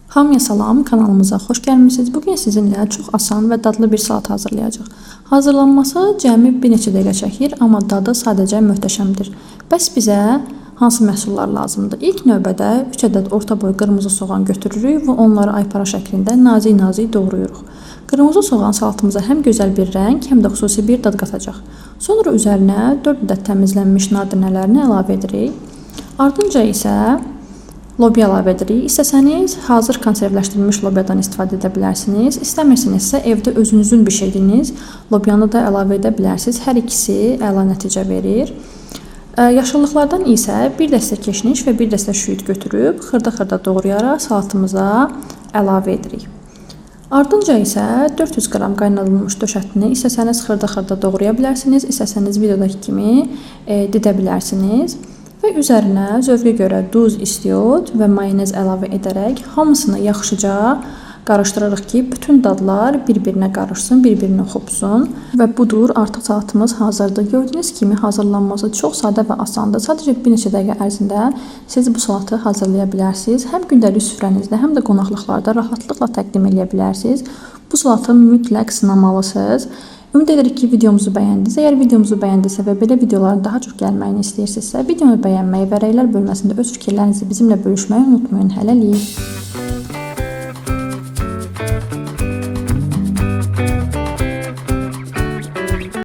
Hamıya salam, kanalımıza xoş gəlmisiniz. Bugün sizinlə çox asan və dadlı bir salat hazırlayacağıq. Hazırlanması cəmi bir neçə dəqiqə çəkir, amma dadı sadəcə möhtəşəmdir. Bəs bizə hansı məhsullar lazımdır? İlk növbədə 3 ədəd orta boy qırmızı soğan götürürük və onları aypara şəklində nazik-nazik doğrayırıq. Qırmızı soğan salatımıza həm gözəl bir rəng, həm də xüsusi bir dad qatacaq. Sonra üzərinə 4 ədəd təmizlənmiş nadinələrini əlavə edirik. Ardınca isə lobya əlavə edirik. İstəsəniz hazır konservləşdirilmiş lobyadan istifadə edə bilərsiniz. İstəmirsinizsə evdə özünüzün bişirdiyiniz lobyanı da əlavə edə bilərsiniz. Hər ikisi əla nəticə verir. Yaşıllıqlardan isə bir dəstə keşniş və bir dəstə şüyüd götürüb xırda-xırda doğrayaraq salatımıza əlavə edirik. Ardınca isə 400 qram qaynadılmış döş ətini istəsəniz xırda-xırda doğraya bilərsiniz, istəsəniz videodakı kimi didə bilərsiniz. Və üzərinə zövqə görə duz, istiot və mayonez əlavə edərək hamısını yaxşıca qarışdırırıq ki, bütün dadlar bir-birinə qarışsın, bir-birinə xopsun. Və budur, artıq salatımız hazırdır. Gördüyünüz kimi hazırlanması çox sadə və asandır. Sadəcə bir neçə dəqiqə ərzində siz bu salatı hazırlaya bilərsiniz. Həm gündəlik süfrənizdə, həm də qonaqlıqlarda rahatlıqla təqdim edə bilərsiniz. Bu salatı mütləq sınamalısınız. Ümid edirik ki, videomuzu bəyəndiniz. Əgər videomuzu bəyəndinizsə və belə videoların daha çox gəlməyini istəyirsinizsə, videonu bəyənməyi və rəylər bölməsində öz fikirlərinizi bizimlə bölüşməyi unutmayın. Hələlik.